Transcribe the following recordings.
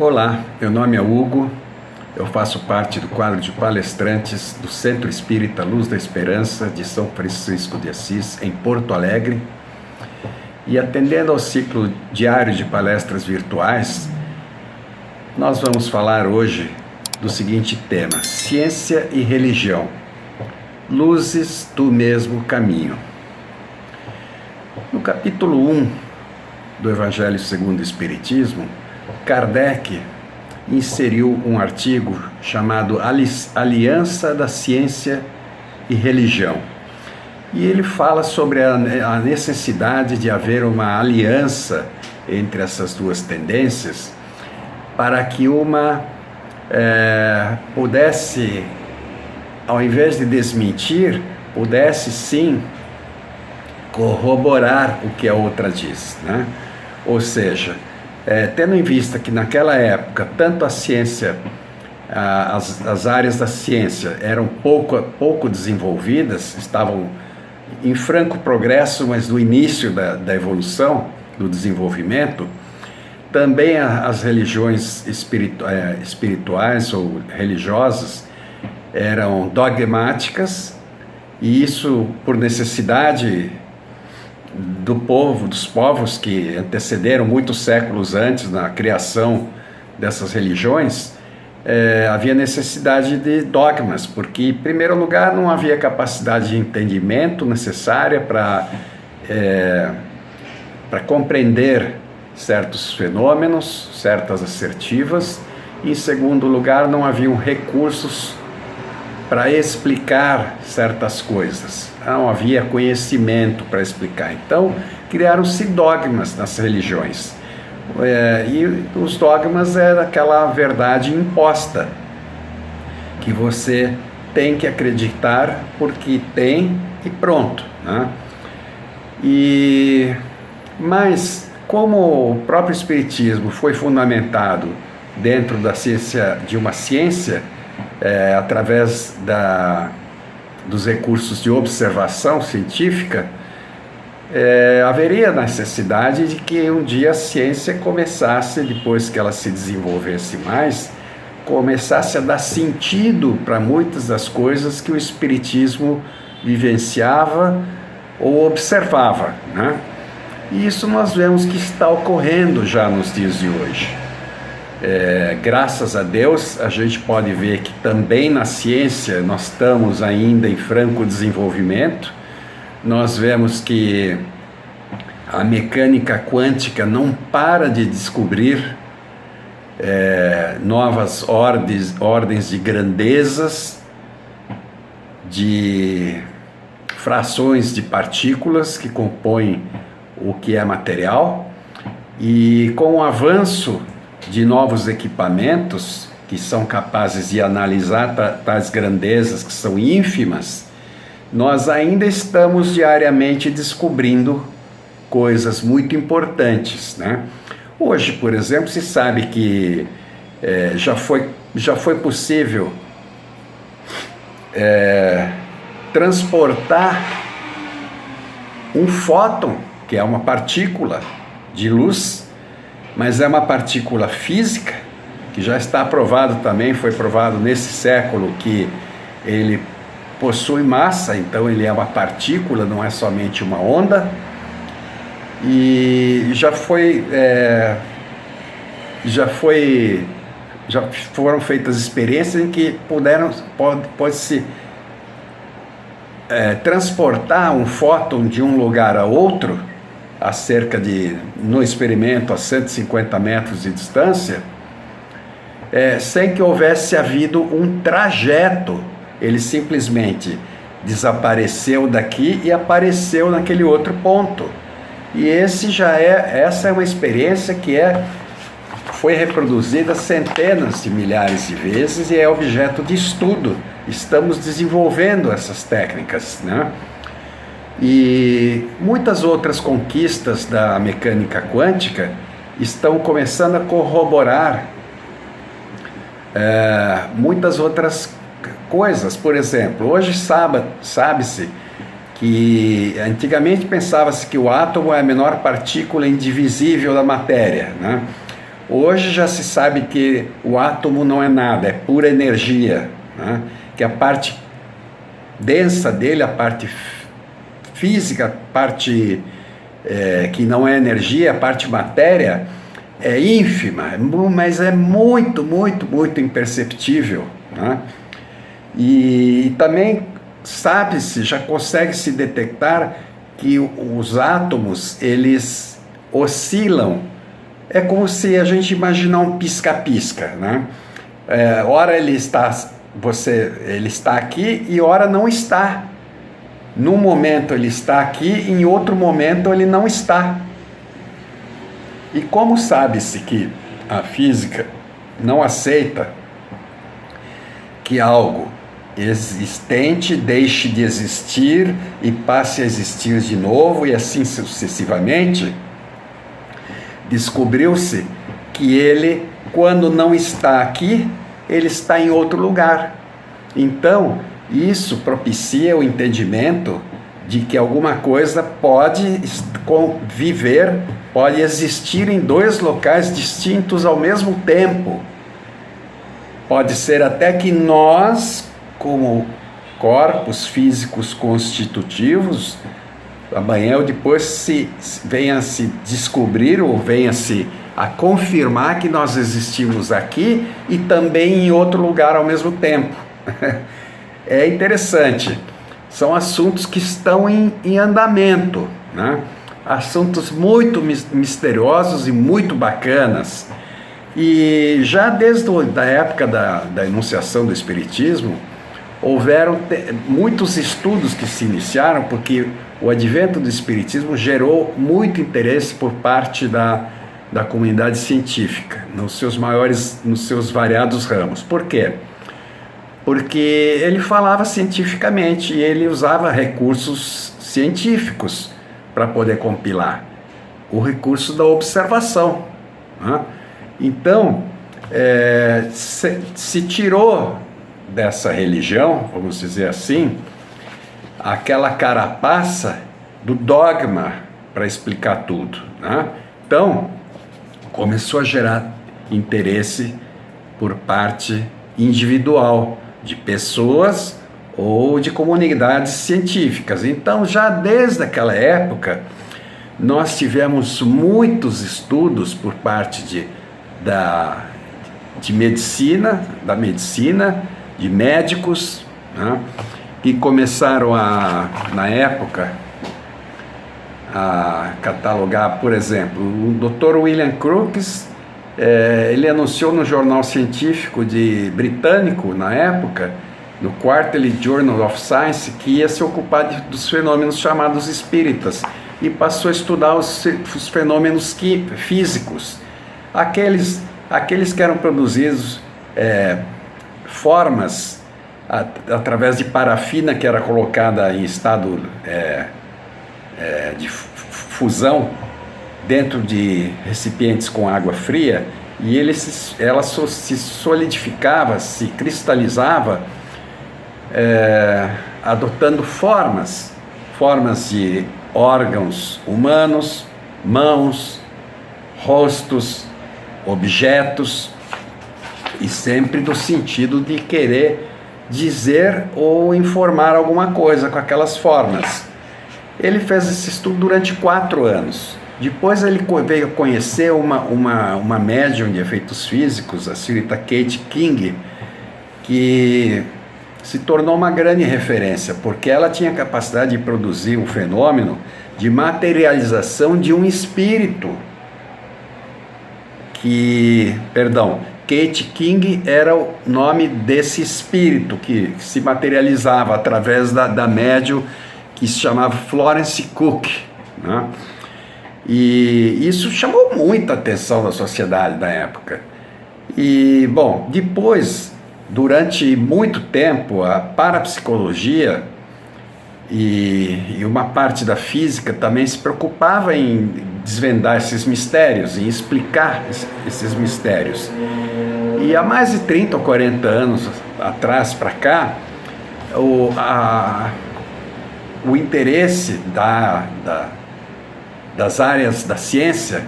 Olá, meu nome é Hugo, eu faço parte do quadro de palestrantes do Centro Espírita Luz da Esperança de São Francisco de Assis, em Porto Alegre, e atendendo ao ciclo diário de palestras virtuais, nós vamos falar hoje do seguinte tema: ciência e religião, luzes do mesmo caminho. No capítulo 1 do Evangelho segundo o Espiritismo, Kardec inseriu um artigo chamado Aliança da Ciência e Religião. E ele fala sobre a necessidade de haver uma aliança entre essas duas tendências para que uma pudesse, ao invés de desmentir, pudesse sim corroborar o que a outra diz, né? Ou seja, tendo em vista que naquela época tanto a ciência, as áreas da ciência eram pouco desenvolvidas, estavam em franco progresso, mas no início da evolução, do desenvolvimento, também as religiões espirituais ou religiosas eram dogmáticas, e isso por necessidade dos povos que antecederam muitos séculos antes na criação dessas religiões. Havia necessidade de dogmas, porque, em primeiro lugar, não havia capacidade de entendimento necessária para compreender certos fenômenos, certas assertivas, e, em segundo lugar, não haviam recursos para explicar certas coisas, não havia conhecimento para explicar. Então, criaram-se dogmas nas religiões. E os dogmas é aquela verdade imposta, que você tem que acreditar porque tem e pronto, né? Mas, como o próprio Espiritismo foi fundamentado dentro da ciência, de uma ciência, através dos recursos de observação científica, haveria necessidade de que um dia a ciência começasse, depois que ela se desenvolvesse mais, começasse a dar sentido para muitas das coisas que o Espiritismo vivenciava ou observava, né? E isso nós vemos que está ocorrendo já nos dias de hoje. Graças a Deus, a gente pode ver que também na ciência nós estamos ainda em franco desenvolvimento. Nós vemos que a mecânica quântica não para de descobrir novas ordens de grandezas, de frações de partículas que compõem o que é material, e com o avanço de novos equipamentos que são capazes de analisar tais grandezas que são ínfimas, nós ainda estamos diariamente descobrindo coisas muito importantes, né? Hoje, por exemplo, se sabe que já foi possível transportar um fóton, que é uma partícula de luz, mas é uma partícula física, que já está provado também, foi provado nesse século que ele possui massa, então ele é uma partícula, não é somente uma onda, e já foram feitas experiências em que pode-se transportar um fóton de um lugar a outro, no experimento, a 150 metros de distância, sem que houvesse havido um trajeto. Ele simplesmente desapareceu daqui e apareceu naquele outro ponto. E essa é uma experiência que foi reproduzida centenas de milhares de vezes e é objeto de estudo. Estamos desenvolvendo essas técnicas, né? E muitas outras conquistas da mecânica quântica estão começando a corroborar muitas outras coisas. Por exemplo, hoje sabe-se que antigamente pensava-se que o átomo é a menor partícula indivisível da matéria, né? Hoje já se sabe que o átomo não é nada, é pura energia, né? Que a parte densa dele, a parte física, a parte que não é energia, a parte matéria, é ínfima, mas é muito, muito, muito imperceptível, né? E também sabe-se, já consegue-se detectar que os átomos, eles oscilam. É como se a gente imaginar um pisca-pisca, né? Ora ele está aqui e ora não está. Num momento ele está aqui, em outro momento ele não está. E como sabe-se que a física não aceita que algo existente deixe de existir e passe a existir de novo e assim sucessivamente, descobriu-se que ele, quando não está aqui, ele está em outro lugar. Então, isso propicia o entendimento de que alguma coisa pode conviver, pode existir em dois locais distintos ao mesmo tempo. Pode ser até que nós, como corpos físicos constitutivos, amanhã ou depois venha a se descobrir ou venha se a confirmar que nós existimos aqui e também em outro lugar ao mesmo tempo. É interessante, são assuntos que estão em andamento, né? Assuntos muito misteriosos e muito bacanas. E já desde a época da enunciação do Espiritismo, houveram muitos estudos que se iniciaram, porque o advento do Espiritismo gerou muito interesse por parte da comunidade científica, nos seus variados ramos. Por quê? Porque ele falava cientificamente e ele usava recursos científicos para poder compilar. O recurso da observação, né? Então, se tirou dessa religião, vamos dizer assim, aquela carapaça do dogma para explicar tudo, né? Então, começou a gerar interesse por parte individual, de pessoas ou de comunidades científicas. Então, já desde aquela época, nós tivemos muitos estudos por parte da medicina, de médicos, né, que começaram na época, a catalogar, por exemplo, o Dr. William Crookes. Ele anunciou no jornal científico britânico, na época, no Quarterly Journal of Science, que ia se ocupar dos fenômenos chamados espíritas, e passou a estudar os fenômenos físicos, aqueles que eram produzidos, formas através de parafina que era colocada em estado de fusão dentro de recipientes com água fria, e ela se solidificava, se cristalizava, adotando formas de órgãos humanos, mãos, rostos, objetos, e sempre no sentido de querer dizer ou informar alguma coisa com aquelas formas. Ele fez esse estudo durante 4 anos. Depois ele veio conhecer uma médium de efeitos físicos, a senhorita Kate King, que se tornou uma grande referência, porque ela tinha a capacidade de produzir um fenômeno de materialização de um espírito. Kate King era o nome desse espírito que se materializava através da médium que se chamava Florence Cook, né? E isso chamou muita atenção da sociedade da época. E, bom, depois, durante muito tempo, a parapsicologia e uma parte da física também se preocupava em desvendar esses mistérios, em explicar esses mistérios. E há mais de 30 ou 40 anos atrás para cá, o interesse das áreas da ciência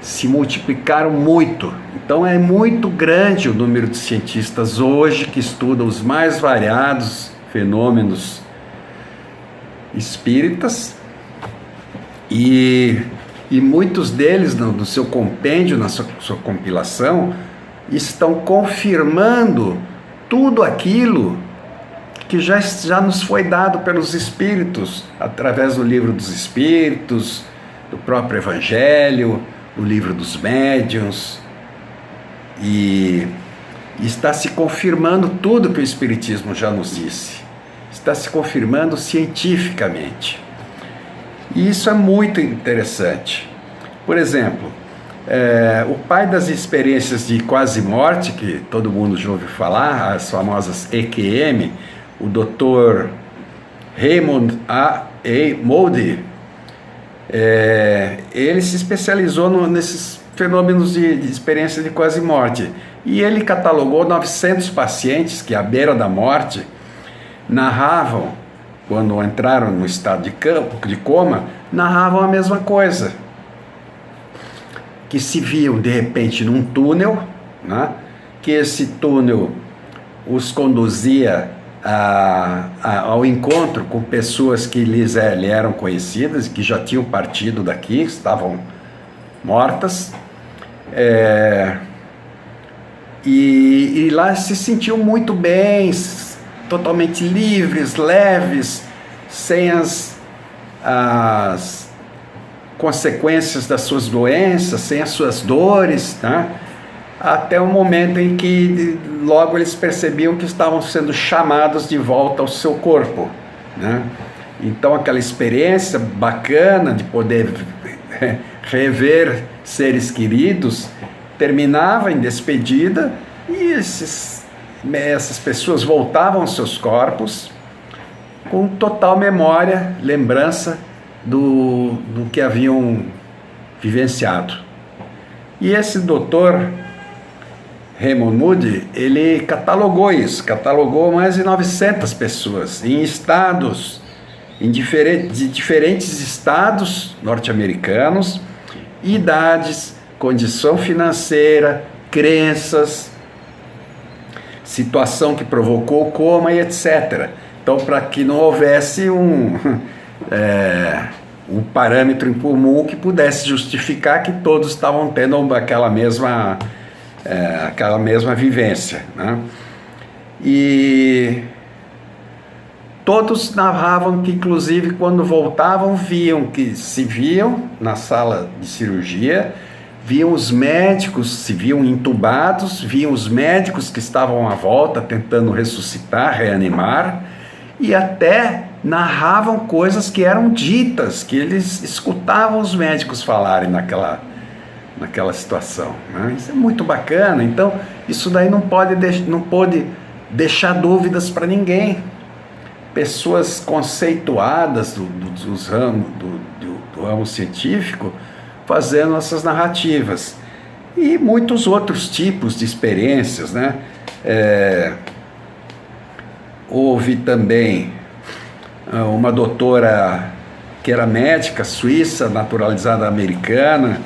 se multiplicaram muito. Então é muito grande o número de cientistas hoje que estudam os mais variados fenômenos espíritas, e muitos deles no seu compêndio, na sua compilação, estão confirmando tudo aquilo que já nos foi dado pelos espíritos, através do livro dos espíritos, do próprio Evangelho, do livro dos médiuns, e está se confirmando tudo que o Espiritismo já nos disse, está se confirmando cientificamente, e isso é muito interessante. Por exemplo, o pai das experiências de quase morte, que todo mundo já ouviu falar, as famosas EQM, o Dr. Raymond A. Moody, ele se especializou nesses fenômenos de experiência de quase morte, e ele catalogou 900 pacientes que, à beira da morte, narravam, quando entraram no estado de coma, narravam a mesma coisa, que se viam de repente num túnel, né? Que esse túnel os conduzia ao encontro com pessoas que lhe eram conhecidas, que já tinham partido daqui, estavam mortas, e lá se sentiam muito bem, totalmente livres, leves, sem as consequências das suas doenças, sem as suas dores, né? Até o momento em que logo eles percebiam que estavam sendo chamados de volta ao seu corpo, né? Então aquela experiência bacana de poder rever seres queridos terminava em despedida, e essas pessoas voltavam aos seus corpos com total memória, lembrança do que haviam vivenciado. E esse doutor Raymond Moody, ele catalogou mais de 900 pessoas em estados, de diferentes estados norte-americanos, idades, condição financeira, crenças, situação que provocou o coma e etc. Então, para que não houvesse um parâmetro em comum que pudesse justificar que todos estavam tendo aquela mesma vivência, né? E todos narravam que, inclusive, quando voltavam, se viam na sala de cirurgia, viam os médicos, se viam entubados, viam os médicos que estavam à volta tentando ressuscitar, reanimar, e até narravam coisas que eram ditas, que eles escutavam os médicos falarem naquela situação, né? Isso é muito bacana. Então, isso daí não pode deixar dúvidas para ninguém. Pessoas conceituadas do ramo científico fazendo essas narrativas, e muitos outros tipos de experiências, né? Houve também uma doutora que era médica suíça, naturalizada americana,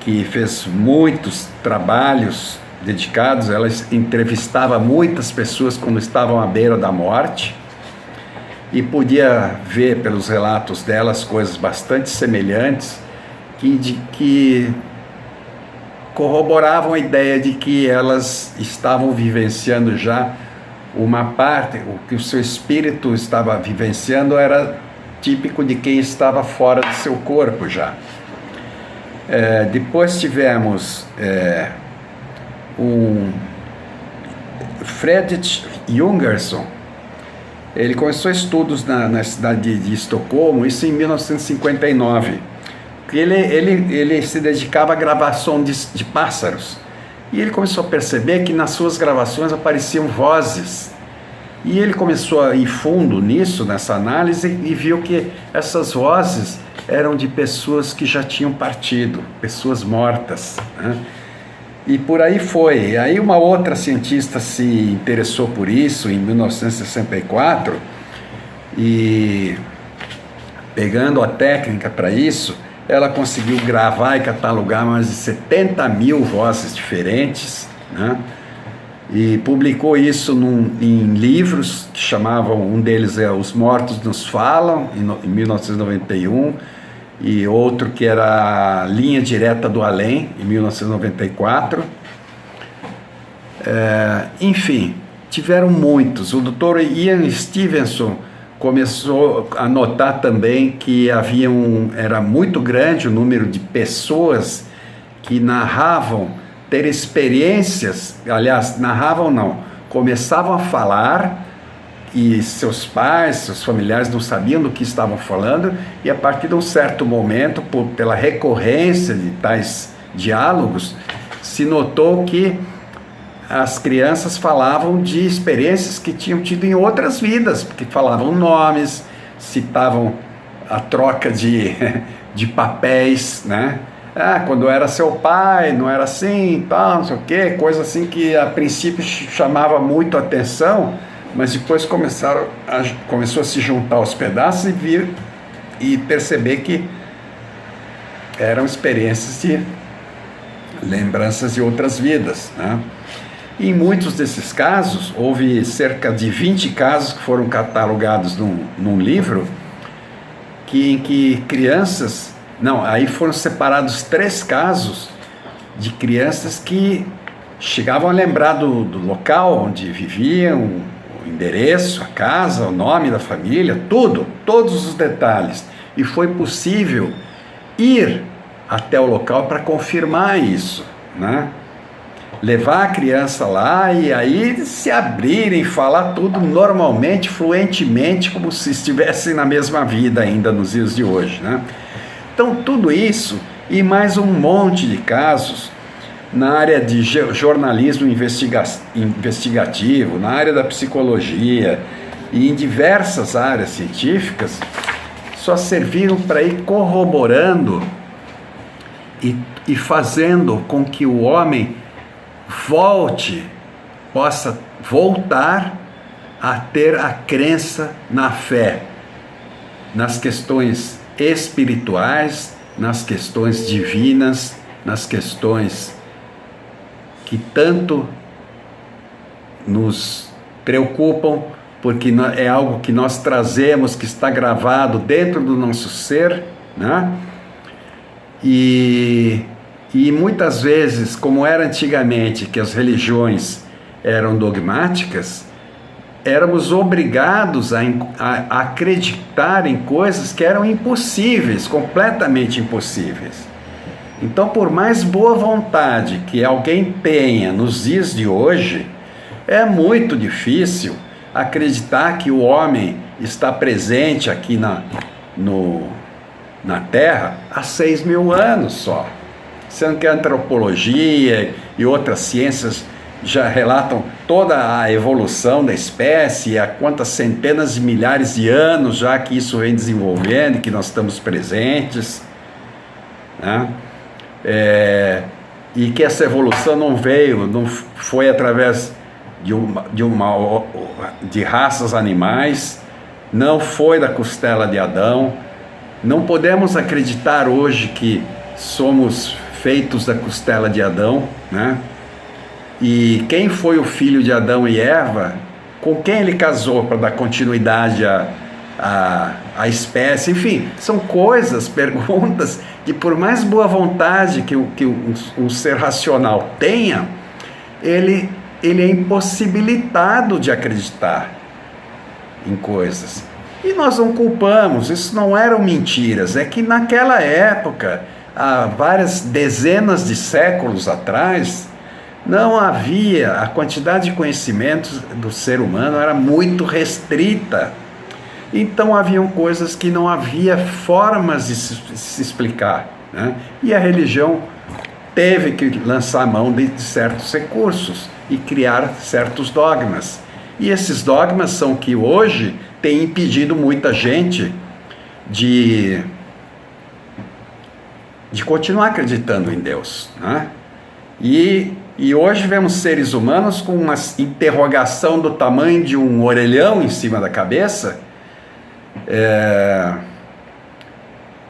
que fez muitos trabalhos dedicados. Ela entrevistava muitas pessoas quando estavam à beira da morte, e podia ver pelos relatos delas coisas bastante semelhantes, que corroboravam a ideia de que elas estavam vivenciando já uma parte, o que o seu espírito estava vivenciando era típico de quem estava fora do seu corpo já. Depois tivemos Fredrik Jungersson. Ele começou estudos na cidade de Estocolmo, isso em 1959. Ele se dedicava à gravação de pássaros, e ele começou a perceber que nas suas gravações apareciam vozes, e ele começou a ir fundo nisso, nessa análise, e viu que essas vozes eram de pessoas que já tinham partido, pessoas mortas, né? E por aí foi. Aí uma outra cientista se interessou por isso em 1964, e pegando a técnica para isso, ela conseguiu gravar e catalogar mais de 70 mil vozes diferentes, né? E publicou isso em livros que chamavam, um deles é Os Mortos Nos Falam, em 1991, e outro que era Linha Direta do Além, em 1994. Enfim, tiveram muitos. O Dr. Ian Stevenson começou a notar também que era muito grande o número de pessoas que narravam ter experiências, aliás, narravam não, começavam a falar e seus pais, seus familiares não sabiam do que estavam falando, e a partir de um certo momento, pela recorrência de tais diálogos, se notou que as crianças falavam de experiências que tinham tido em outras vidas, porque falavam nomes, citavam a troca de papéis, né? Quando era seu pai, não era assim, tal, não sei o quê, coisa assim que a princípio chamava muito a atenção, mas depois começou a se juntar os pedaços e perceber que eram experiências de lembranças de outras vidas, né? E em muitos desses casos, houve cerca de 20 casos que foram catalogados num livro, em que crianças... Não, aí foram separados 3 casos de crianças que chegavam a lembrar do local onde viviam, o endereço, a casa, o nome da família, todos os detalhes. E foi possível ir até o local para confirmar isso, né? Levar a criança lá e aí se abrirem, falar tudo normalmente, fluentemente, como se estivessem na mesma vida ainda nos dias de hoje, né? Então, tudo isso e mais um monte de casos na área de jornalismo investigativo, na área da psicologia e em diversas áreas científicas, só serviram para ir corroborando e fazendo com que o homem possa voltar a ter a crença na fé, nas questões espirituais, nas questões divinas, nas questões que tanto nos preocupam, porque é algo que nós trazemos, que está gravado dentro do nosso ser, né? E muitas vezes, como era antigamente, que as religiões eram dogmáticas, éramos obrigados a acreditar em coisas que eram impossíveis, completamente impossíveis. Então, por mais boa vontade que alguém tenha nos dias de hoje, é muito difícil acreditar que o homem está presente aqui na Terra há 6.000 anos só. Sendo que a antropologia e outras ciências já relatam toda a evolução da espécie, há quantas centenas de milhares de anos já que isso vem desenvolvendo, que nós estamos presentes, né? E que essa evolução não foi através de raças animais, não foi da costela de Adão. Não podemos acreditar hoje que somos feitos da costela de Adão, né? E quem foi o filho de Adão e Eva, com quem ele casou para dar continuidade à espécie, enfim, são perguntas que por mais boa vontade que um ser racional tenha, ele é impossibilitado de acreditar em coisas. E nós não culpamos, isso não eram mentiras, é que naquela época, há várias dezenas de séculos atrás, não havia, a quantidade de conhecimentos do ser humano era muito restrita. Então haviam coisas que não havia formas de se explicar, né? E a religião teve que lançar mão de certos recursos e criar certos dogmas. E esses dogmas são que hoje têm impedido muita gente de continuar acreditando em Deus, né? E hoje vemos seres humanos com uma interrogação do tamanho de um orelhão em cima da cabeça,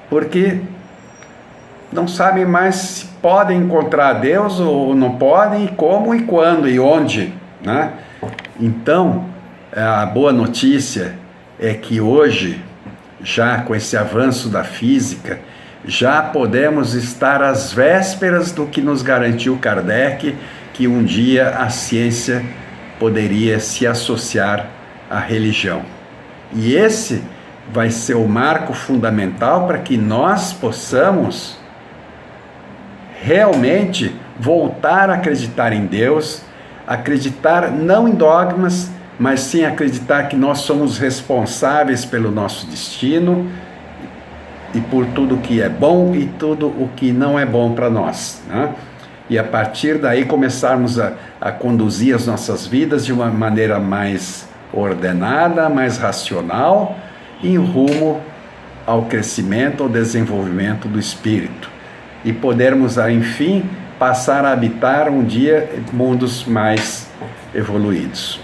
porque não sabem mais se podem encontrar Deus ou não podem, e como e quando e onde, né? Então, a boa notícia é que hoje, já com esse avanço da física, já podemos estar às vésperas do que nos garantiu Kardec, que um dia a ciência poderia se associar à religião. E esse vai ser o marco fundamental para que nós possamos realmente voltar a acreditar em Deus, acreditar não em dogmas, mas sim acreditar que nós somos responsáveis pelo nosso destino e por tudo que é bom e tudo o que não é bom para nós, né? E a partir daí começarmos a conduzir as nossas vidas de uma maneira mais ordenada, mais racional, em rumo ao crescimento, ao desenvolvimento do espírito. E podermos, enfim, passar a habitar um dia mundos mais evoluídos.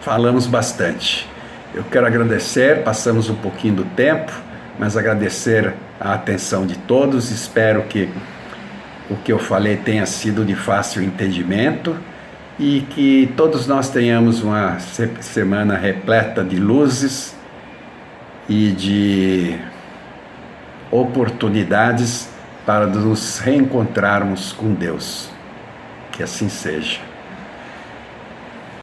Falamos bastante. Eu quero agradecer, passamos um pouquinho do tempo, mas agradecer a atenção de todos. Espero que o que eu falei tenha sido de fácil entendimento e que todos nós tenhamos uma semana repleta de luzes e de oportunidades para nos reencontrarmos com Deus. Que assim seja.